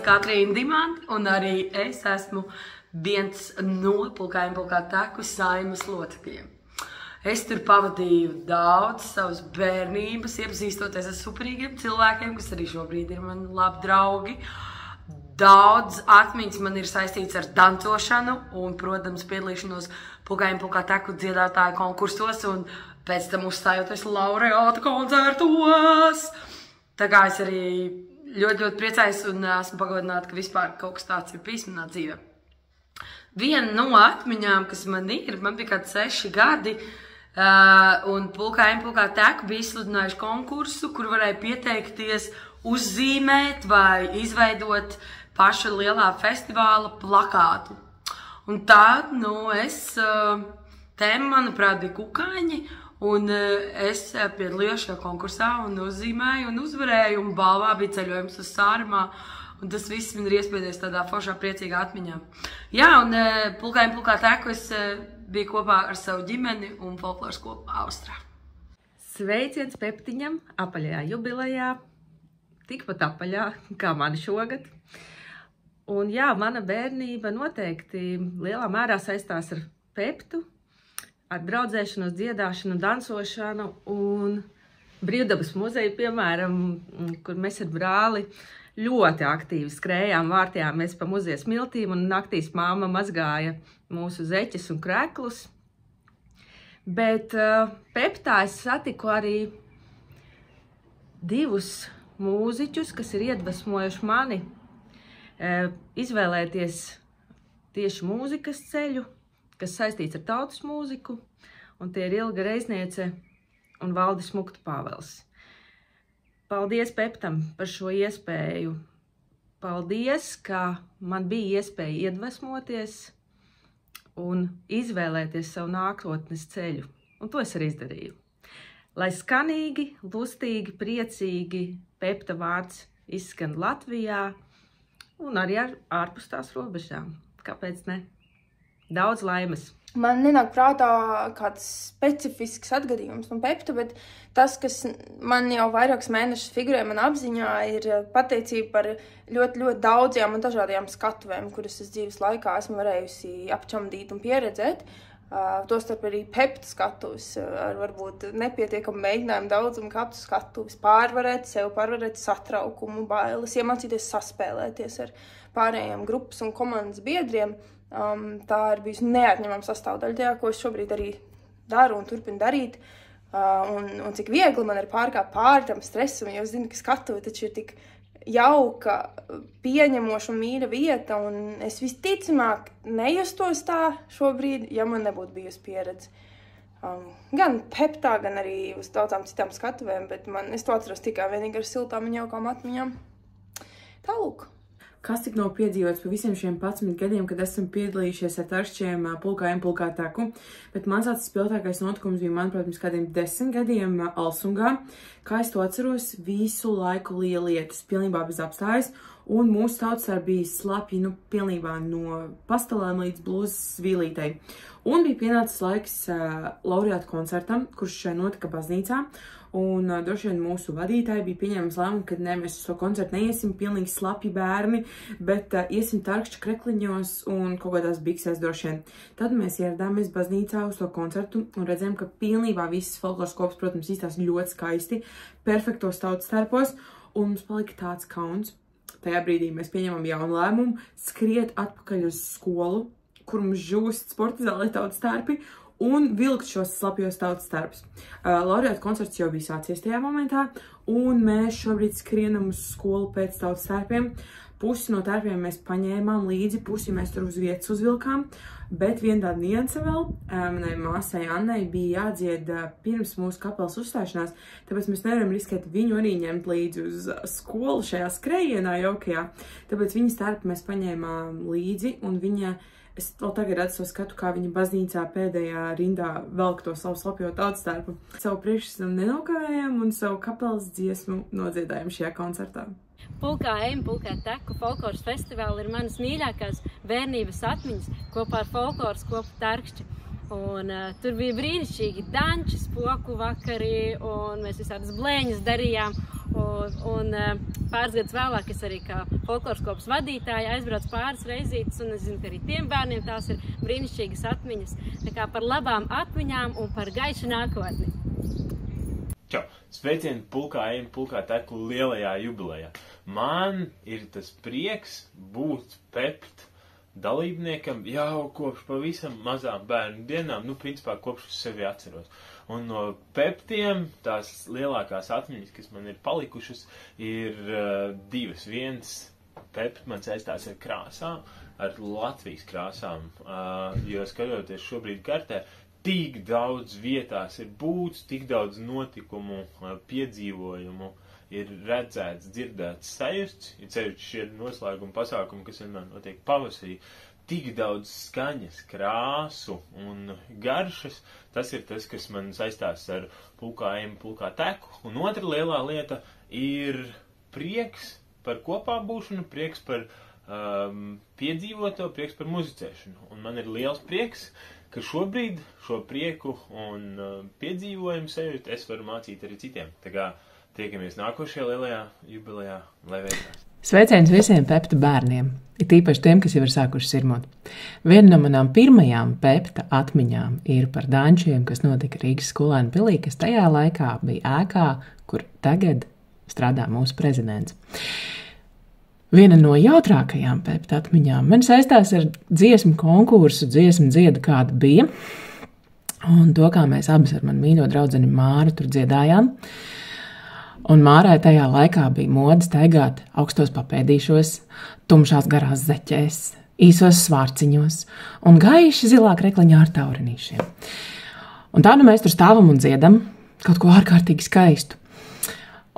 Katrīna Dimanta, un arī es esmu viens no Pulkā Teku saimas locekļiem. Es tur pavadīju daudz savas bērnības, iepazīstoties ar superīgiem cilvēkiem, kas arī šobrīd ir mani labi draugi. Daudz atmiņas man ir saistīts ar dancošanu un, protams, piedalīšanos Pulkā Teku dziedātāju konkursos un pēc tam uzstājoties laureāta koncertos. Tā kā es arī ļoti priecājos un esmu pagodināta, ka vispār kaut kas tāds ir bijis manā dzīvē. Viena no atmiņām, kas man bija kādi 6 gadi, un Pulkā Teku bija izsludinājuši konkursu, kur varēja pieteikties, uzzīmēt vai izveidot paša lielā festivāla plakātu. Un tā, tēma, manuprāt, bija kukaiņi, un es piedalījos šajā konkursā un uzzīmēju un uzvarēju, un balvā bija ceļojums uz Sārumā, un tas viss man ir iespēdies tādā foršā priecīgā atmiņā. Jā, un Pulkā Teku es biju kopā ar savu ģimeni un folkloras kopu Austrā. Sveiciens Peptiņam apaļajā jubilejā, tikpat apaļā kā mani šogad. Un jā, mana bērnība noteikti lielā mērā saistās ar Peptu, ar draudzēšanos, dziedāšanu, dansošanu un Brīvdabas muzeju, piemēram, kur mēs ar brāli ļoti aktīvi skrējām, vārtījāmies pa muzeja smiltīm un naktīs māma mazgāja mūsu zeķes un kreklus. Bet Peptā es satiku arī 2 mūziķus, kas ir iedvesmojuši mani izvēlēties tieši mūzikas ceļu, kas saistīts ar tautas mūziku, un tie ir Ilga Reizniece un Valdis Mukta Pāvels. Paldies Peptam par šo iespēju. Paldies, ka man bija iespēja iedvesmoties un izvēlēties savu nākotnes ceļu. Un to es arī izdarīju. Lai skanīgi, lustīgi, priecīgi Pepta vārds izskan Latvijā un arī ārpus tās robežām. Kāpēc ne? Daudz laimes! Man nenāk prātā kāds specifisks atgadījums no Pepta, bet tas, kas man jau vairākus mēnešus figurē man apziņā, ir pateicība par ļoti daudzajām un dažādajām skatuvēm, kuras es dzīves laikā esmu varējusi apčamdīt un pieredzēt. Tostarp arī Pepta skatuves ar varbūt nepietiekamu mēģinājumu daudzumu kaptu skatuves, pārvarēt sev, pārvarēt satraukumu, bailes, iemācīties saspēlēties ar pārējiem grupas un komandas biedriem. Tā ir bijusi neatņemama sastāvdaļa tajā, ko es šobrīd arī daru un turpinu darīt. Un cik viegli man ir pārkāpt pāri tam stresam, jo es zinu, ka skatuve taču ir tik jauka, pieņemoša un mīļa vieta, un es visticamāk nejustos tā šobrīd, ja man nebūtu bijusi pieredze. Gan Peptā, gan arī uz daudzām citām skatuvēm, bet es to atceros tikai vienīgi ar siltām un jaukām atmiņām. Tālūk. Kas tik nav piedzīvots pa visiem šiem 11 gadiem, kad esam piedalījušies ar tarkšķiem Pulkā Teku, bet mans tāds spilgtākais notikums bija, manuprāt, pirms kādiem 10 gadiem Alsungā. Kā es to atceros, visu laiku lija lietus, pilnībā bez apstājas, un mūsu tautstāra bija slapji, pilnībā no pastelēm līdz blūzas vīlītei. Un bija pienācis laiks laureāta koncertam, kurš notika baznīcā. Un droši vien mūsu vadītāji bija pieņēmis lēmumu, ka mēs uz to koncertu neiesim pilnīgi slapji bērni, bet iesim tarkšķa krekliņos un kaut kādās biksēs droši vien. Tad mēs ieradāmies baznīcā uz to koncertu un redzējām, ka pilnībā visas folkloras kopas, protams, izstās ļoti skaisti, perfektos tautas starpos, un mums palika tāds kauns. Tajā brīdī mēs pieņemam jaunu lēmumu, skriet atpakaļ uz skolu, kur mums žūst sporta zālē tautas starpi, un vilkt šos slapjos tautas starpus. Laureāta koncerts jau bija sācies tajā momentā, un mēs šobrīd skrienam uz skolu pēc tautas starpiem. Pusi no tarpiem mēs paņēmām līdzi, pusi mēs tur uz vietas uzvilkām, bet viena tāda nianse vēl, manai māsai Annai bija jādzied pirms mūsu kapelas uzstāšanās, tāpēc mēs nevaram riskēt viņu arī ņemt līdzi uz skolu šajā skrējienā jaukajā. Tāpēc viņas tarpi mēs paņēmām līdzi, un es vēl tagad redzu skatu, kā viņa baznīcā pēdējā rindā velk to savu slapjo tautas starpu. Savu priekšsaku nenokavējām un savu kapelas dziesmu nodziedājām šajā koncertā. Pulkā Teku folkloras festivāli ir manas mīļākās bērnības atmiņas kopā ar folkloras kopu Tarkšķi. Un tur bija brīnišķīgi danči, spoku vakari, un mēs visādas blēņas darījām. Un pāris gadus vēlāk es arī kā folkloras kopas vadītāja aizbraucu pāris reizītes, un es zinu, ka arī tiem bērniem tās ir brīnišķīgas atmiņas. Tā kā par labām atmiņām un par gaišu nākotni. Čau! Sveicieni pulkā ejam, pulkā teku lielajā jubilejā. Man ir tas prieks būt PEPT dalībniekam jau kopš pavisam mazām bērnu dienām, principā kopš es sevi atceros. Un no PEPTiem tās lielākās atmiņas, kas man ir palikušas, ir divas. Viens PEPT man saistās ar krāsām, ar Latvijas krāsām, jo skatoties šobrīd kartē, tik daudz vietās ir būts, tik daudz notikumu, piedzīvojumu ir redzēts, dzirdēts, sajusts, ir ceļš šie noslēguma pasākumi, kas vienmēr notiek pavasarī. Tik daudz skaņas, krāsu un garšas, tas ir tas, kas man saistās ar pulkā ejam, pulkā teku. Un otra lielā lieta ir prieks par kopā būšanu, prieks par piedzīvoto, prieks par muzicēšanu. Un man ir liels prieks, ka šobrīd šo prieku un piedzīvojumu sajūtu es varu mācīt arī citiem. Tā kā tiekamies nākošajā lielajā jubilejā, lai veicās. Sveiciens visiem PEPTA bērniem, it īpaši tiem, kas jau ir sākuši sirmot. Viena no manām pirmajām PEPTA atmiņām ir par dančiem, kas notika Rīgas Skolēnu pilī, kas tajā laikā bija ēkā, kur tagad strādā mūsu prezidents. Viena no jautrākajām PEPTA atmiņām man saistās ar dziesmu konkursu, dziesmu dziedu, kāda bija, un to, kā mēs abas ar manu mīļo draudzeni Māru tur dziedājām. Un Mārai tajā laikā bija moda staigāt augstos papēdīšos, tumšās garās zeķēs, īsos svārciņos un gaiši zilā krekliņā ar taurenīšiem. Un tā nu mēs tur stāvam un dziedam kaut ko ārkārtīgi skaistu.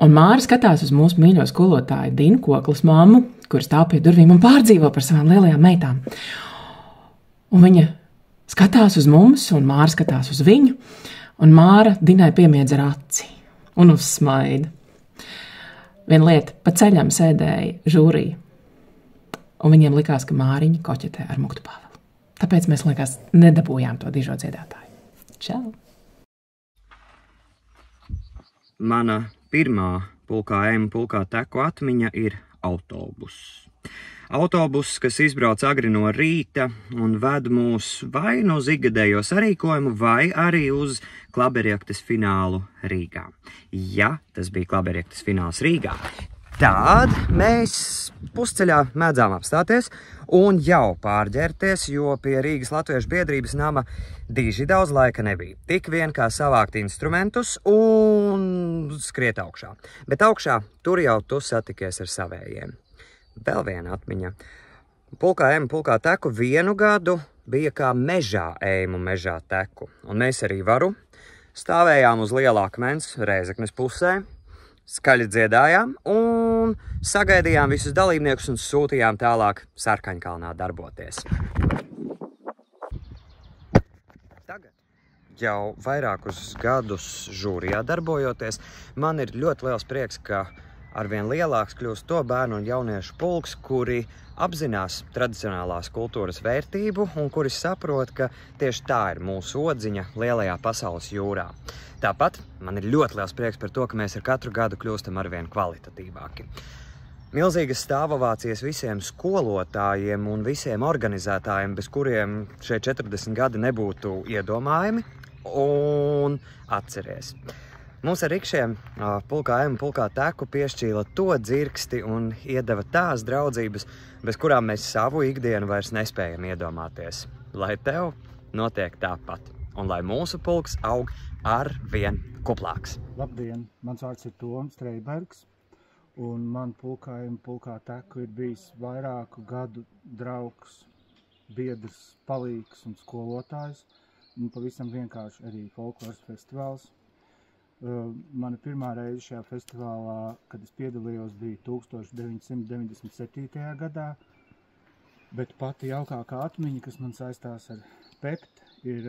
Un Māra skatās uz mūsu mīļo skolotāju Dinu Koklas mammu, kur stāv pie durvīm un pārdzīvo par savām lielajām meitām. Un viņa skatās uz mums, un Māra skatās uz viņu, un Māra Dinai piemiedz ar aci un uzsmaida. Viena lieta, pa ceļam sēdēja žūrija, un viņiem likās, ka Māriņa koķetē ar Muktu Pāvelu. Tāpēc mēs, liekas, nedabūjām to dižo dziedātāju. Čau! Mana pirmā pulkā ejam, pulkā teku atmiņa ir autobuss. Autobuss, kas izbrauc agri no rīta un ved mūs vai no ikgadējo sarīkojumu, vai arī uz klaberjaktes finālu Rīgā. Ja tas bija klaberjaktes fināls Rīgā, tad mēs pusceļā mēdzām apstāties un jau pārģērties, jo pie Rīgas Latviešu biedrības nama diži daudz laika nebija. Tik vien kā savākt instrumentus un skriet augšā. Bet augšā tur jau tu satikies ar savējiem. Vēl viena atmiņa. Pulkā ejam, pulkā teku vienu gadu bija kā mežā ejumu, mežā teku. Un mēs arī varu stāvējām uz lielā akmens Rēzeknes pusē, skaļi dziedājām un sagaidījām visus dalībniekus un sūtījām tālāk Sarkaņkalnā darboties. Tagad, jau vairākus gadus žūrijā darbojoties, man ir ļoti liels prieks, ka arvien lielāks kļūst to bērnu un jauniešu pulks, kuri apzinās tradicionālās kultūras vērtību un kuri saprot, ka tieši tā ir mūsu odziņa lielajā pasaules jūrā. Tāpat man ir ļoti liels prieks par to, ka mēs ar katru gadu kļūstam arvien kvalitatīvāki. Milzīgas stāvovācijas visiem skolotājiem un visiem organizētājiem, bez kuriem šie 40 gadi nebūtu iedomājami, un atceries. Mums ar rikšiem pulkā ejam, pulkā teku piešķīla to dzirksti un iedeva tās draudzības, bez kurām mēs savu ikdienu vairs nespējam iedomāties. Lai tev notiek tāpat un lai mūsu pulks aug arvien kuplāks. Labdien, mans vārds ir Toms Streibergs un man pulkā ejam, pulkā teku ir bijis vairāku gadu draugs, biedrs, palīgs un skolotājs un pavisam vienkārši arī folkloras festivāls. Mana pirmā reize šajā festivālā, kad es piedalījos, bija 1997. gadā, bet pati jaukākā atmiņa, kas man saistās ar PEPT, ir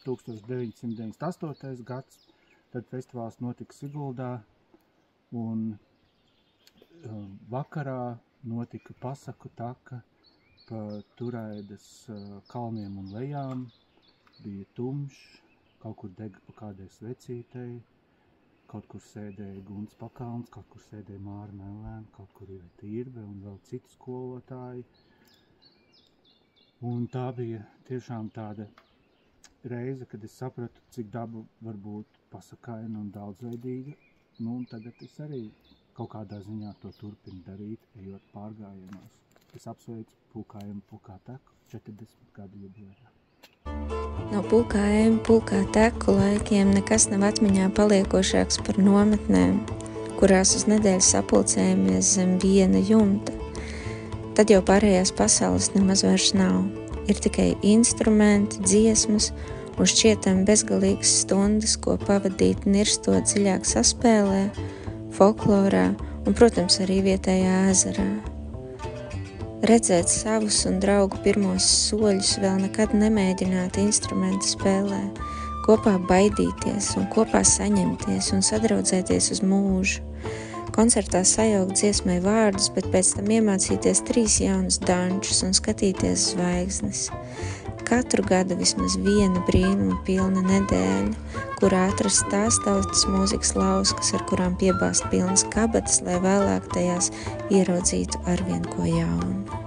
1998. gads, tad festivāls notika Siguldā, un vakarā notika pasaku taka pa Turaidas kalniem un lejām, bija tumšs, kaut kur dega pa kādai svecītei, kaut kur sēdēja Gunts Pakalns, kaut kur sēdēja Māra Mellēna, kaut kur Iveta Irve un vēl citi skolotāji. Un tā bija tiešām tāda reize, kad es sapratu, cik daba var būt pasakaina un daudzveidīga. Nu, un tagad es arī kaut kādā ziņā to turpinu darīt, ejot pārgājienos. Es apsveicu Pulkā ejam, Pulkā teku 40 gadu jubilejā. No Pulkā ejam, Pulkā teku laikiem nekas nav atmiņā paliekošāks par nometnēm, kurās uz nedēļu sapulcējamies zem viena jumta. Tad jau pārējās pasaules nemaz vairs nav. Ir tikai instrumenti, dziesmas un šķietam bezgalīgas stundas, ko pavadīt nirstot dziļāk saspēlē, folklorā un, protams, arī vietējā ezerā. Redzēt savus un draugu pirmos soļus, vēl nekad nemēģināt instrumentu spēlē, kopā baidīties un kopā saņemties un sadraudzēties uz mūžu. Koncertā sajaukt dziesmai vārdus, bet pēc tam iemācīties 3 jaunus dančus un skatīties zvaigznes. Katru gadu vismaz viena brīnuma pilna nedēļa, kurā atrast tās tautas mūzikas lauskas, ar kurām piebāzt pilnas kabatas, lai vēlāk tajās ieraudzītu arvien ko jaunu.